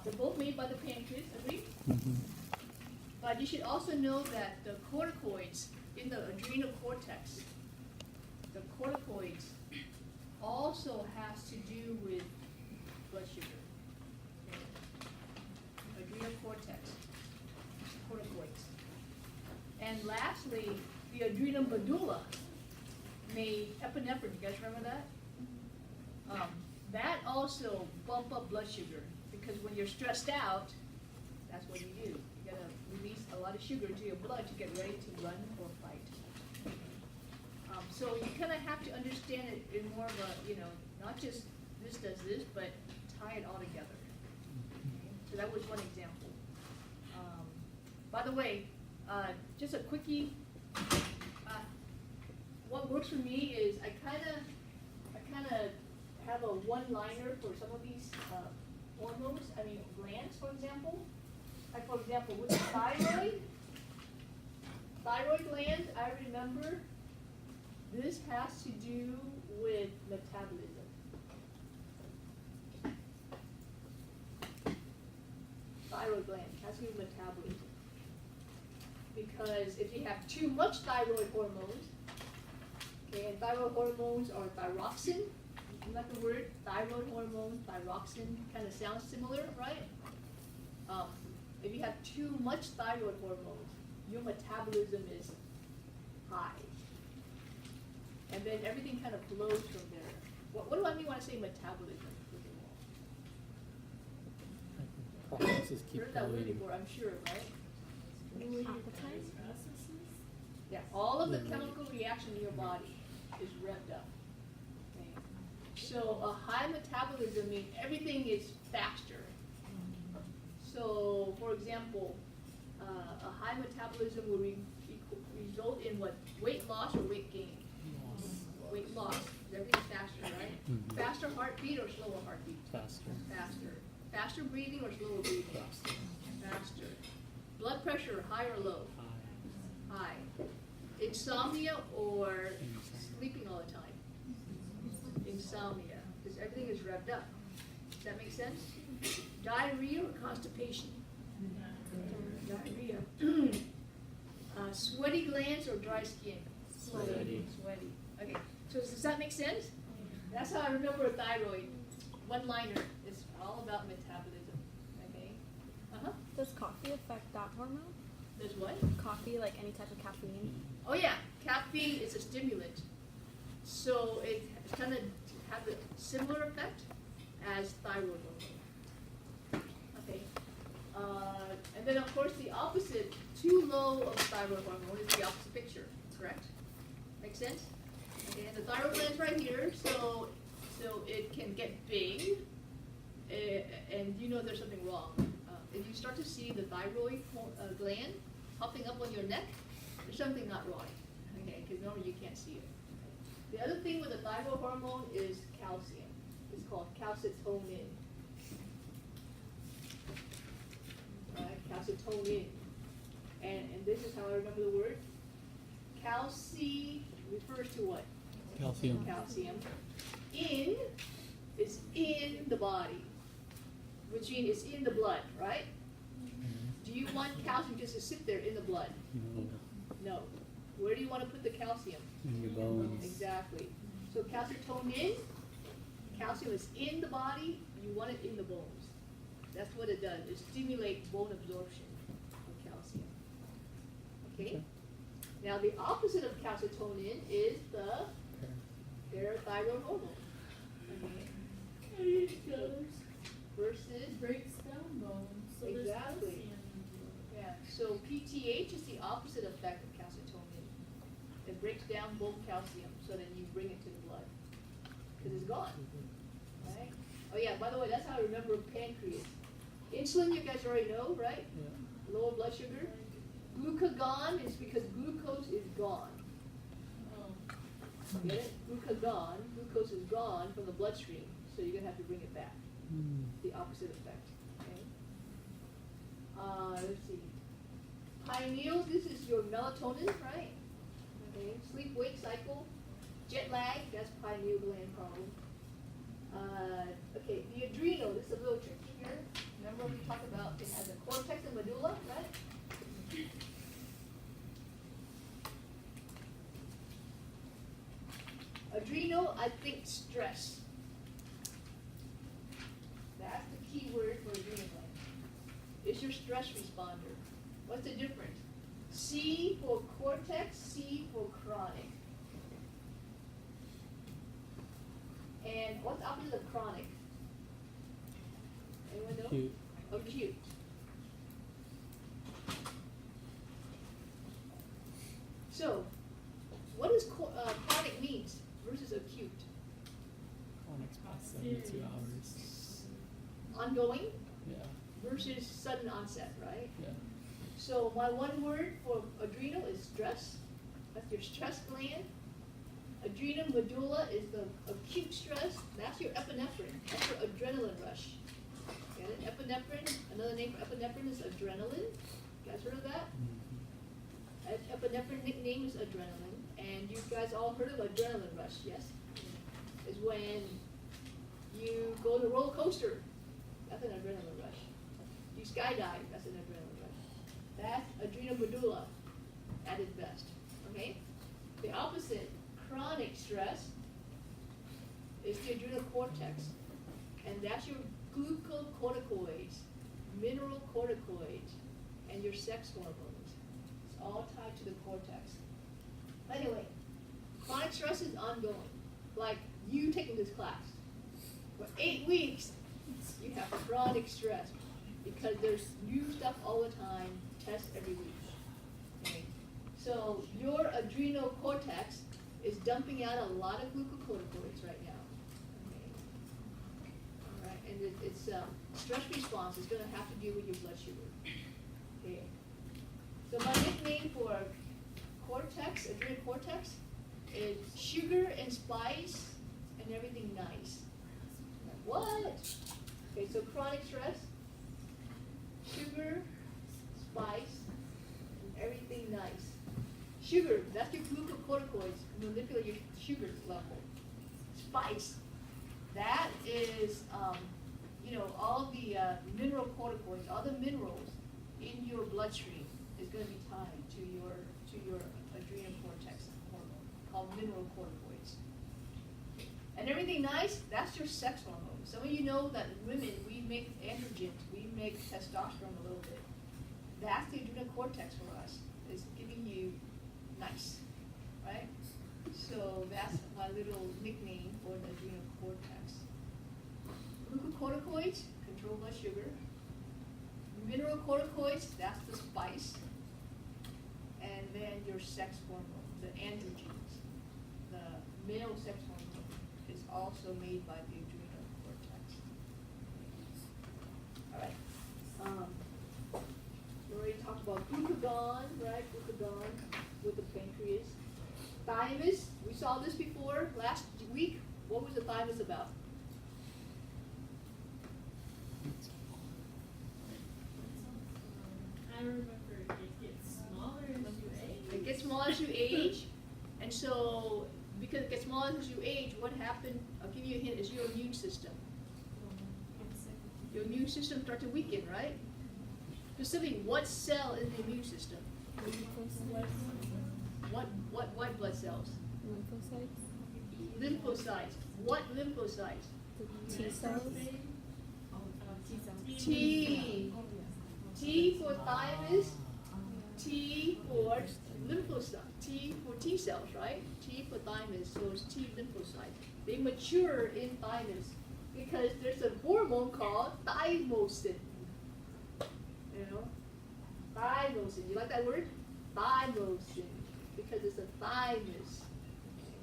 They're both made by the pancreas, agree? Mm-hmm. But you should also know that the corticoids in the adrenal cortex, the corticoids also has to do with blood sugar. Okay. Adrenal cortex, corticoids. And lastly, the adrenal medulla made epinephrine. You guys remember that? That also bump up blood sugar because when you're stressed out, that's what you do. You gotta release a lot of sugar into your blood to get ready to run or fight. So you kind of have to understand it in more of a, not just this does this, but tie it all together. Okay? So that was one example. By the way, just a quickie. What works for me is I kind of have a one-liner for some of these hormones. Glands, for example. Like for example, with the thyroid gland, I remember this has to do with metabolism. Thyroid gland has to do with metabolism. Because if you have too much thyroid hormones, okay, and thyroid hormones are thyroxine, isn't that the word? Thyroid hormone, thyroxine, kind of sounds similar, right? If you have too much thyroid hormones, your metabolism is high. And then everything kind of flows from there. What do I mean when I say metabolism? Processes keep Heard that word going. before, I'm sure, right? Appetite? Yeah, all of the chemical reaction in your body is revved up. Okay? So a high metabolism means everything is faster. So, for example, a high metabolism will result in what? Weight loss or weight gain? Weight loss. Everything's faster, right? Mhm. Faster heartbeat or slower heartbeat? Faster. Faster. Faster breathing or slower breathing? Faster. Faster. Blood pressure, high or low? High. High. Insomnia or sleeping all the time? Insomnia, because everything is revved up. Does that make sense? Diarrhea or constipation? Diarrhea. Sweaty glands or dry skin? Sweaty. Sweaty. Okay, so does that make sense? That's how I remember a thyroid. One-liner. It's all about metabolism. Okay? Uh-huh. Does coffee affect that hormone? There's what? Coffee, like any type of caffeine? Oh yeah, caffeine is a stimulant. So it kind of has a similar effect as thyroid hormone. Okay. And then of course the opposite, too low of thyroid hormone is the opposite picture, correct? Make sense? Okay, and the thyroid gland's right here, so it can get big, and you know there's something wrong. If you start to see the thyroid gland popping up on your neck, there's something not right, okay, because normally you can't see it. The other thing with the thyroid hormone is calcium. It's called calcitonin. Calcitonin. And this is how I remember the word. Calci refers to what? Calcium. Calcium. In is in the body, which means it's in the blood, right? Do you want calcium just to sit there in the blood? No. No. Where do you want to put the calcium? In your bones. Exactly. So calcitonin, calcium is in the body, you want it in the bones. That's what it does. It stimulates bone absorption of calcium. Okay? Now the opposite of calcitonin is the parathyroid hormone. Okay? Versus Breaks down bones, so there's Exactly. calcium in yeah. So PTH is the opposite effect of calcitonin. It breaks down bone calcium so then you bring it to the blood. Because it's gone. Right? Oh yeah, by the way, that's how I remember pancreas. Insulin you guys already know, right? Yeah. Lower blood sugar. Glucagon is because glucose is gone. Oh. Get it? Glucagon, glucose is gone from the bloodstream, so you're gonna have to bring it back. The opposite effect. Okay. Let's see. Pineal, this is your melatonin, right? Okay. Sleep-wake cycle. Jet lag, that's pineal gland problem. Okay, the adrenal, this is a little tricky here. Remember remember we talked about it has a cortex and medulla, right? Adrenal, I think stress. That's the key word for adrenal gland. It's your stress responder. What's the difference? C for cortex, C for chronic. And what's the opposite of chronic? Anyone know? Acute. Acute. So, what does chronic means versus acute? Chronic's past 72 hours. Ongoing Yeah, versus sudden onset, right? yeah. So my one word for adrenal is stress. That's your stress gland. Adrenal medulla is the acute stress. That's your epinephrine. That's your adrenaline rush. Get it? Epinephrine. Another name for epinephrine is adrenaline. You guys heard of that? Mhm. Epinephrine nickname is adrenaline. And you guys all heard of adrenaline rush, yes? Is when you go to a roller coaster. That's an adrenaline rush. You skydive. That's an adrenaline rush. That's adrenal medulla at its best. Okay? The opposite, chronic stress, is the adrenal cortex. And that's your glucocorticoids, mineral corticoids, and your sex hormones. It's all tied to the cortex. Anyway, chronic stress is ongoing. Like you taking this class. For 8 weeks, you have chronic stress because there's new stuff all the time, tests every week. Okay? So your adrenal cortex is dumping out a lot of glucocorticoids right now. Okay? All right, and it's stress response is going to have to do with your blood sugar. Okay. So my nickname for cortex, adrenal cortex, is sugar and spice and everything nice. What? Okay, so chronic stress, sugar, spice, and everything nice. Sugar, that's your glucocorticoids, manipulate your sugar level. Spice, that is, all the mineral corticoids, all the minerals in your bloodstream is going to be tied to your adrenal cortex hormone called mineral corticoids. And everything nice, that's your sex hormone. Some of you know that women, we make androgens, we make testosterone a little bit. That's the adrenal cortex for us. It's giving you nice, right? So that's my little nickname for the adrenal cortex. Glucocorticoids control blood sugar. Mineral corticoids, that's the spice. And then your sex hormone, the androgens, the male sex hormone is also made by the adrenal cortex. All right. We already talked about glucagon, right? Glucagon with the pancreas. Thymus, we saw this before last week. What was the thymus about? I remember it gets smaller as you age. It gets smaller as you age, and so because it gets smaller as you age, what happened? I'll give you a hint. Is your immune system. Your immune system starts to weaken, right? Specifically, what cell in the immune system? What white blood cells? Lymphocytes. Lymphocytes. What lymphocytes? The T cells. T. T for thymus. T for lymphocyte. T for T cells, right? T for thymus, so it's T lymphocyte. They mature in thymus because there's a hormone called thymosin. You know? Thymosin. You like that word? Thymosin. Because it's a thymus.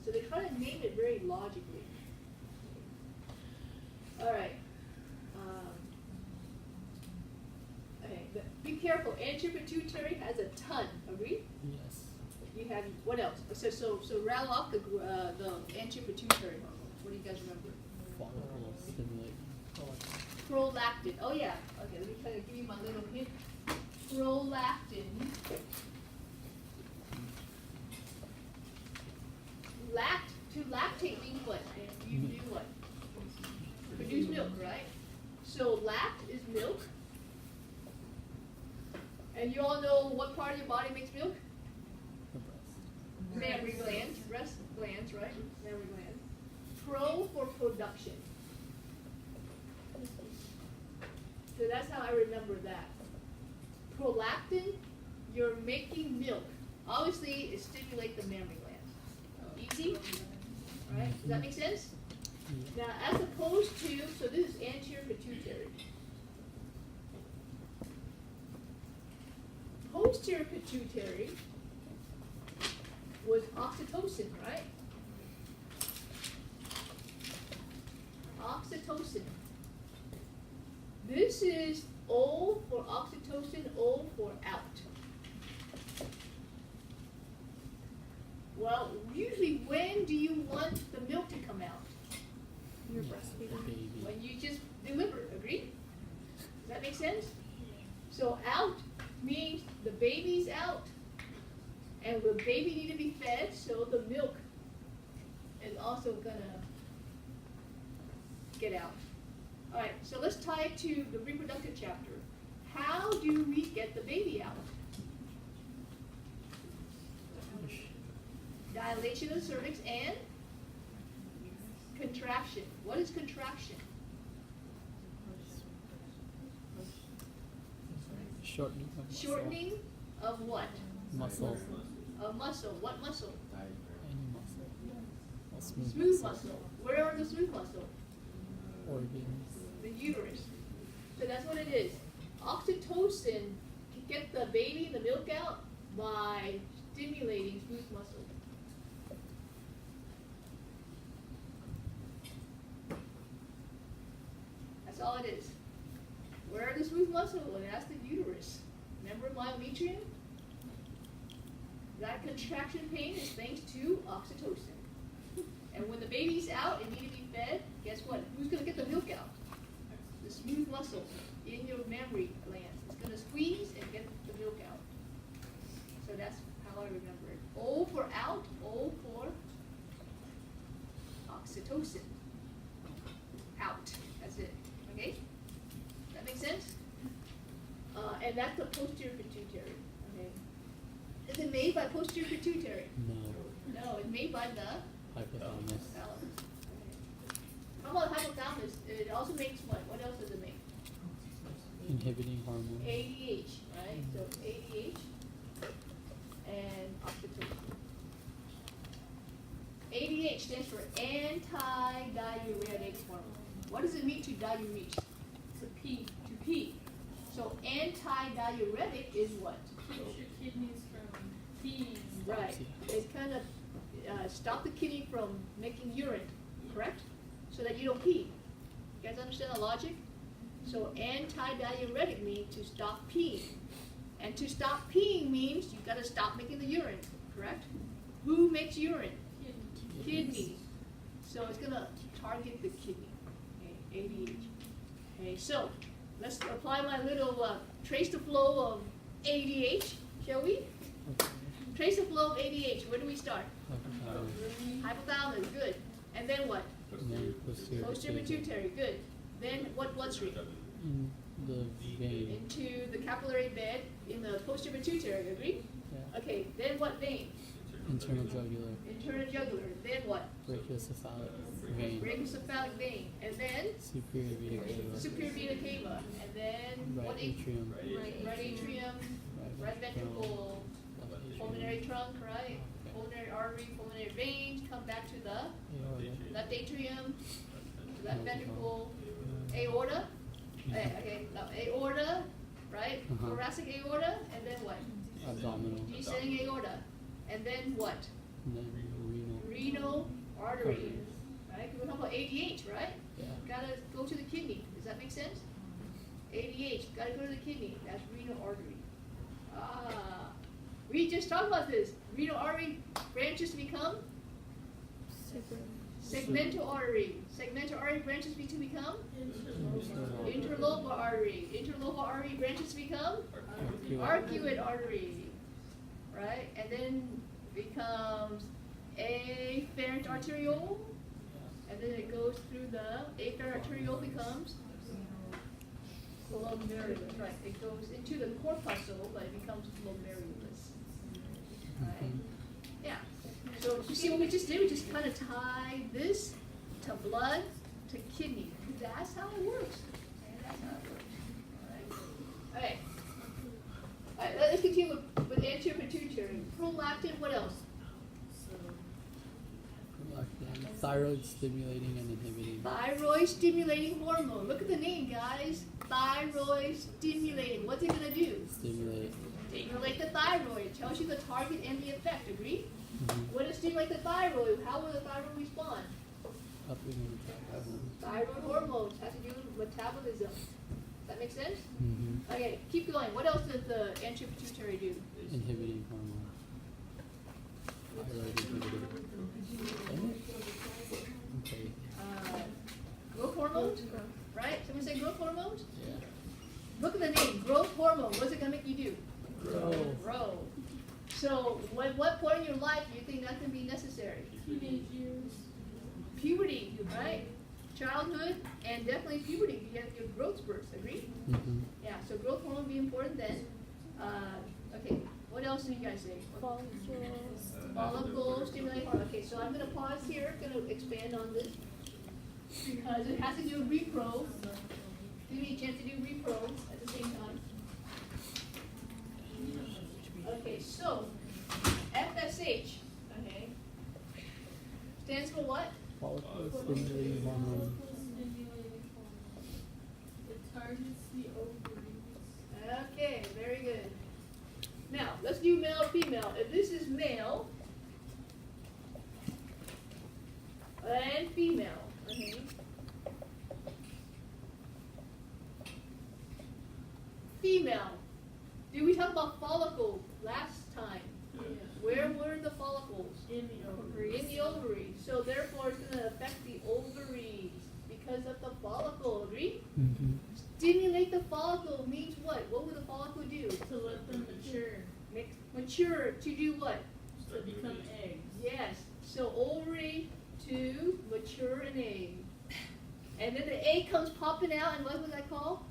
So they try to name it very logically. All right. Okay, but be careful. Anterior pituitary has a ton. Agree? Yes. You have what else? So rattle off the anterior pituitary hormone. What do you guys remember? Follicle stimulate. Prolactin. Oh yeah. Okay, let me try to give you my little hint. Prolactin. To lactate means what? You do what? Produce milk, right? So lact is milk, And you all know what part of your body makes milk? The breast. Mammary glands, breast glands, right? Mammary glands. Pro for production. So that's how I remember that. Prolactin, you're making milk. Obviously, it stimulates the mammary glands. Easy? Right? Does that make sense? Yeah. Now, as opposed to, so this is anterior pituitary. Posterior pituitary was oxytocin, right? Oxytocin. This is O for oxytocin, O for out. Well, usually when do you want the milk to come out? You're The breastfeeding. baby. When you just deliver, agree? Does that make sense? So out means the baby's out. And the baby need to be fed, so the milk is also gonna get out. Alright, so let's tie it to the reproductive chapter. How do we get the baby out? Dilation of the cervix and contraction. What is contraction? Shortening of muscle. Shortening of what? Muscle. Of muscle. What muscle? Any muscle. A smooth, Smooth muscle. Where are the smooth muscle? Organs. The uterus. So that's what it is. Oxytocin can get the baby, the milk out by stimulating smooth muscle. That's all it is. Where are the smooth muscle? Well, that's the uterus. Remember myometrium? That contraction pain is thanks to oxytocin. And when the baby's out and need to be fed, guess what? Who's going to get the milk out? The smooth muscle in your mammary glands. It's going to squeeze and get the milk out. So that's how I remember it. O for out, O for oxytocin. Out. That's it. Okay? That make sense? And that's the posterior pituitary. Okay. Is it made by posterior pituitary? No. No, it's made by the Hypothalamus. hypothalamus. Okay. How about hypothalamus? It also makes what? What else does it make? Inhibiting hormone. ADH, right? So ADH and oxytocin. ADH stands for anti-diuretic hormone. What does it mean to diurete? To pee. To pee. So anti-diuretic is what? Keeps your kidneys from peeing. Right. It kind of stop the kidney from making urine, correct? So that you don't pee. You guys understand the logic? So anti-diuretic means to stop peeing. And to stop peeing means you've got to stop making the urine, correct? Who makes urine? Kidney. So it's going to target the kidney, okay, ADH. Okay, so let's apply my little trace the flow of ADH, shall we? Okay. Trace the flow of ADH. Where do we start? Hypothalamus. Hypothalamus, good. And then what? And then posterior Posterior pituitary, good. Then what bloodstream? In the vein. Into the capillary bed in the posterior pituitary, agree? Yeah. Okay, then what vein? Internal jugular. Internal jugular. Then what? Brachiocephalic vein. Brachiocephalic vein. And then Superior vena cava. superior vena cava. And then Right what atrium. Right atrium, right ventricle, Left atrium. pulmonary trunk, right? Okay. Pulmonary artery, pulmonary veins, come back to the Aorta. left atrium, left ventricle, aorta. Okay, now aorta, right? Uh-huh. Thoracic aorta, and then what? Abdominal. Descending aorta, and then what? And then renal. Renal artery, right? We're talking about ADH, right? Yeah. Gotta go to the kidney. Does that make sense? ADH, gotta go to the kidney. That's renal artery. Ah, we just talked about this. Renal artery branches become segmental artery. Segmental artery branches to become interlobar artery. Interlobar artery branches become arcuate artery, right? And then becomes afferent arteriole, and then it goes through the afferent arteriole becomes glomerulus, right, it goes into the corpuscle, but it becomes glomerulus. Right? Yeah, so you see what we just did, we just kind of tied this to blood to kidney, that's how it works. Okay, that's how it works. Alright, alright, let's continue with anterior pituitary, prolactin, what else? Thyroid stimulating and inhibiting. Thyroid stimulating hormone. Look at the name, guys. Thyroid stimulating. What's it gonna do? Stimulate. Stimulate the thyroid. It tells you the target and the effect. Agree? Mm-hmm. When it stimulates the thyroid, how will the thyroid respond? Upping the metabolism. Thyroid hormones has to do with metabolism. Does that make sense? Mm-hmm. Okay, keep going. What else does the anterior pituitary do? Inhibiting hormone. Thyroid inhibitor. Okay. Growth hormones? Right? Someone say growth hormones? Yeah. Look at the name. Growth hormone. What's it gonna make you do? Grow. Grow. So, what point in your life do you think that's gonna be necessary? Teenage years. Puberty, right? Childhood and definitely puberty. You have your growth spurts. Agree? Mm-hmm. Yeah. So growth hormone will be important then. Okay. What else do you guys say? Follicles. Follicle stimulate hormone. Okay. So I'm gonna pause here. Gonna expand on this because it has to do with repro. Give me a chance to do repro at the same time. Okay. So FSH. Okay. Stands for what? Follicle stimulating hormone. It targets the ovaries. Okay, very good. Now, let's do male or female. If this is male and female, okay. Female. Did we talk about follicles last time? Where were the follicles? In the ovaries. In the ovaries. So therefore, it's going to affect the ovaries because of the follicle. Agree? Mm-hmm. Stimulate the follicle means what? What would the follicle do? To let them mature. Mature to do what? To become eggs. Yes. So ovary to mature an egg. And then the egg comes popping out, and what was that called?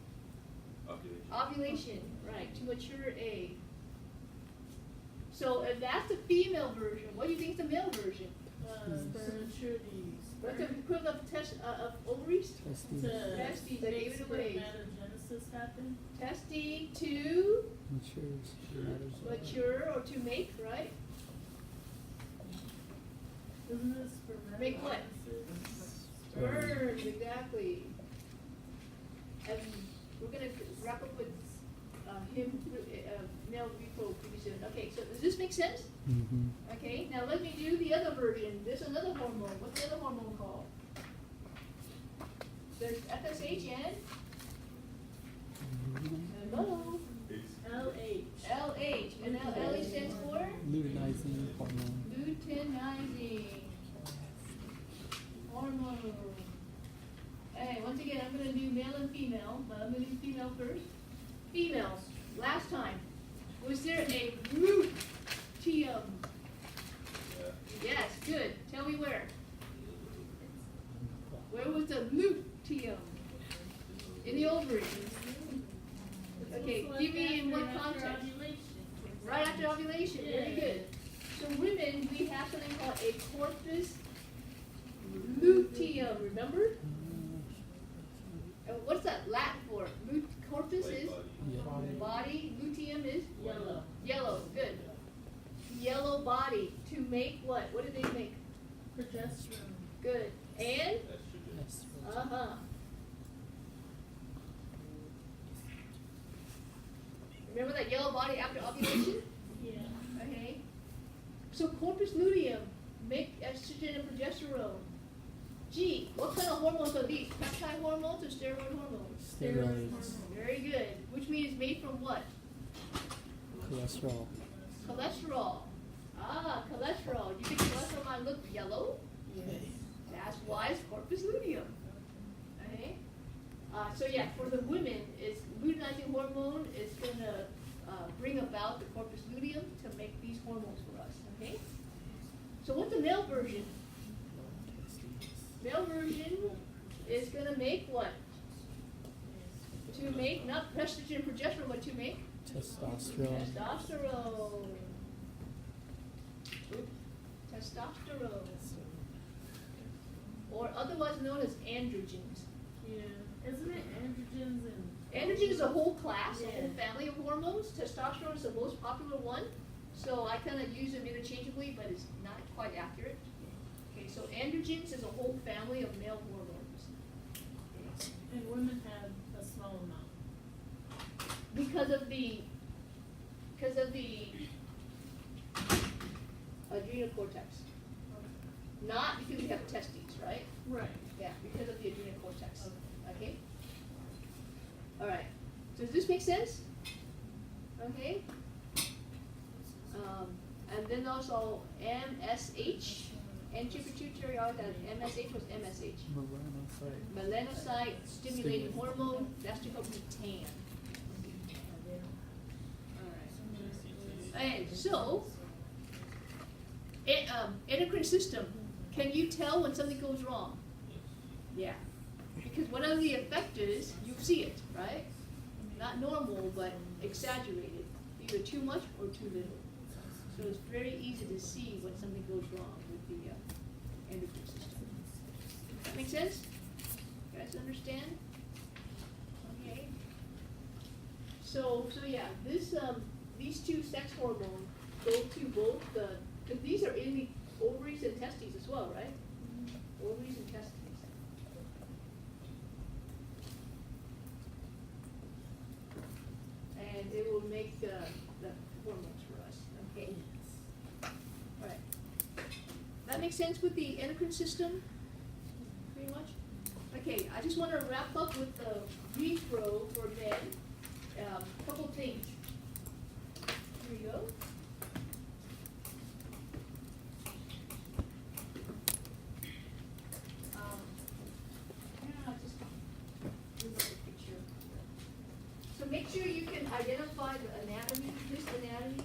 Ovulation. Right. To mature egg. So if that's the female version, what do you think is the male version? Maturity. What's the equivalent of ovaries? Testes. To Testes, I gave make it away. spermatogenesis happen. Testing to Matures. mature or to make, right? Isn't this spermatogenesis? Make what? Sperms, exactly. And we're going to wrap up with male repro pretty soon. Okay, so does this make sense? Mm-hmm. Okay, now let me do the other version. There's another hormone. What's the other hormone called? There's FSH and? Hello? LH. LH. And now LH stands for? Luteinizing hormone. Luteinizing hormone. Hey, once again, I'm going to do male and female, but I'm going to do female first. Females, last time, was there a luteum? Yes, good. Tell me where. Where was the luteum? In the ovary. Okay, give me in what context? Right after ovulation. Very good. So women, we have something called a corpus luteum. Remember? What's that Latin for? Corpus is body. Luteum is Yellow. yellow. Good. Yellow body to make what? What did they make? Progesterone. Good. And Yes. remember that yellow body after ovulation? Yeah. Okay. So corpus luteum make estrogen and progesterone. Gee, what kind of hormones are these? Peptide hormones or steroid hormones? Steroids. Very good. Which means made from what? Cholesterol. Cholesterol. Ah, cholesterol. You think cholesterol might look yellow? Yes. That's why it's corpus luteum. Okay. So yeah, for the women, it's luteinizing hormone is gonna bring about the corpus luteum to make these hormones for us. Okay. So what's the male version? Male version is gonna make what? To make, not estrogen and progesterone, but to make Testosterone. testosterone. Oop, testosterone. Or otherwise known as androgens. Yeah, isn't it androgens and? Androgen is a whole class, a whole Yeah. family of hormones. Testosterone is the most popular one. So I kind of use them interchangeably, but it's not quite accurate. Okay, so androgens is a whole family of male hormones. And women have a small amount. Because of the adrenal cortex. Not because we have testes, right? Right. Yeah, because of the adrenal cortex. Okay. Okay? Alright, does this make sense? Okay? And then also MSH, anti-pituitary autophagy, MSH was MSH. Melanocyte. Melanocyte stimulating hormone, that's to help you tan. Alright. And so, endocrine system, can you tell when something goes wrong? Yeah. Because whatever the effect is, you see it, right? Not normal, but exaggerated. Either too much or too little. So it's very easy to see when something goes wrong with the endocrine system. That make sense? You guys understand? Okay. So yeah, this these two sex hormones go to both the, because these are in the ovaries and testes as well, right? Ovaries and testes. And it will make the hormones for us, okay? Alright. That makes sense with the endocrine system? Pretty much? Okay, I just wanna wrap up with the repro for men. Couple things. Here we go. Just remove the picture. So make sure you can identify the anatomy, this anatomy,